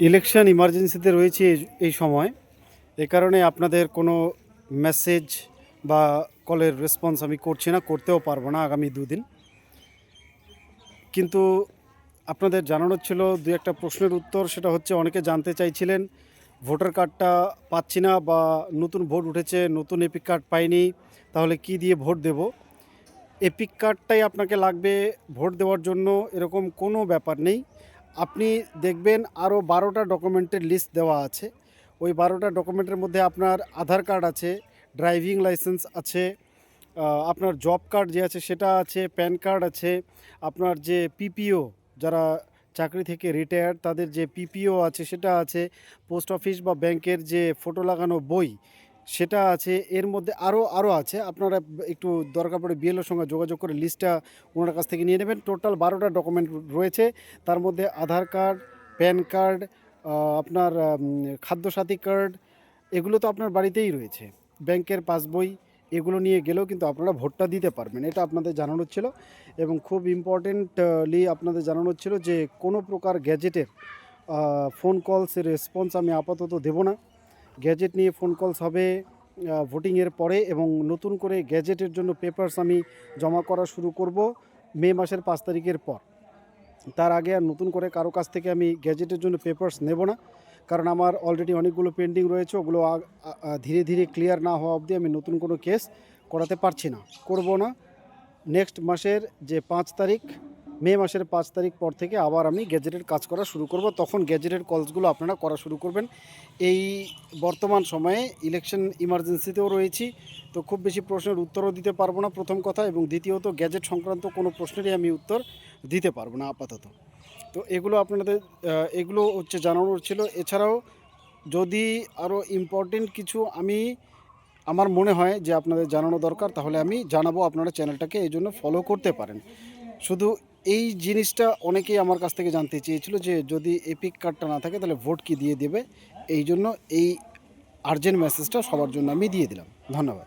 Election ইমার্জেন্সিতে রয়েছে এই সময়। এ কারণে আপনাদের কোনো মেসেজ বা কলের রেসপন্স আমি করছি না, করতেও পারবো না আগামী দুদিন। কিন্তু আপনাদের জানানোর ছিল দু একটা প্রশ্নের উত্তর। সেটা হচ্ছে, অনেকে জানতে চাইছিলেন ভোটার কার্ডটা পাচ্ছি না, বা নতুন ভোট উঠেছে নতুন এপিক কার্ড পাইনি, তাহলে কি দিয়ে ভোট দেব। এপিক কার্ডটাই আপনাকে লাগবে ভোট দেওয়ার জন্য, এরকম কোনো ব্যাপার নেই। আপনি দেখবেন আরও 12টা ডকুমেন্টের লিস্ট দেওয়া আছে। ওই 12টা ডকুমেন্টের মধ্যে আপনার আধার কার্ড আছে, ড্রাইভিং লাইসেন্স আছে, আপনার জব কার্ড যে আছে সেটা আছে, প্যান কার্ড আছে, আপনার যে পিপিও, যারা চাকরি থেকে রিটায়ার্ড তাদের যে পিপিও আছে সেটা আছে, পোস্ট অফিস বা ব্যাংকের যে ফটো লাগানো বই সেটা আছে, এর মধ্যে আরও আছে। আপনারা একটু দরকার পড়ে বিএলওর সঙ্গে যোগাযোগ করে লিস্টটা ওনার কাছ থেকে নিয়ে নেবেন। টোটাল 12টা ডকুমেন্ট রয়েছে, তার মধ্যে আধার কার্ড, প্যান কার্ড, আপনার খাদ্যসাথী কার্ড, এগুলো তো আপনার বাড়িতেই রয়েছে। ব্যাংকের পাসবই, এগুলো নিয়ে গেলেও কিন্তু আপনারা ভোটটা দিতে পারবেন। এটা আপনাদের জানানোর ছিল। এবং খুব ইম্পর্টেন্টলি আপনাদের জানানোর ছিল যে কোনো প্রকার গ্যাজেটের ফোন কলসের রেসপন্স আমি আপাতত দেব না। গ্যাজেট নিয়ে ফোন কলস হবে ভোটিংয়ের পরে, এবং নতুন করে গ্যাজেটের জন্য পেপারস আমি জমা করা শুরু করব মে মাসের 5 তারিখের পর। তার আগে আর নতুন করে কারো কাছ থেকে আমি গ্যাজেটের জন্য পেপারস নেব না, কারণ আমার অলরেডি অনেকগুলো পেন্ডিং রয়েছে। ওগুলো ধীরে ধীরে ক্লিয়ার না হওয়া অবধি আমি নতুন কোনো কেস করাতে পারছি না, করব না। নেক্সট মাসের যে 5 তারিখ, মে মাসের 5 তারিখ পর থেকে আবার আমি গ্যাজেটের কাজ করা শুরু করব। তখন গ্যাজেটের কলসগুলো আপনারা করা শুরু করবেন। এই বর্তমান সময়ে ইলেকশন ইমার্জেন্সিতেও রয়েছি, তো খুব বেশি প্রশ্নের উত্তরও দিতে পারবো না, প্রথম কথা। এবং দ্বিতীয়ত, গ্যাজেট সংক্রান্ত কোনো প্রশ্নেরই আমি উত্তর দিতে পারবো না আপাতত। তো এগুলো আপনাদের এগুলো হচ্ছে জানানোর ছিল। এছাড়াও যদি আরও ইম্পর্টেন্ট কিছু আমার মনে হয় যে আপনাদের জানানো দরকার, তাহলে আমি জানাবো। আপনারা চ্যানেলটাকে এই জন্য ফলো করতে পারেন। শুধু এই জিনিসটা অনেকেই আমার কাছ থেকে জানতে চেয়েছিল যে যদি এপিক কার্ডটা না থাকে তাহলে ভোট কি দিয়ে দেবে। এই জন্য এই আর্জেন্ট মেসেজটা সবার জন্য আমি দিয়ে দিলাম। ধন্যবাদ।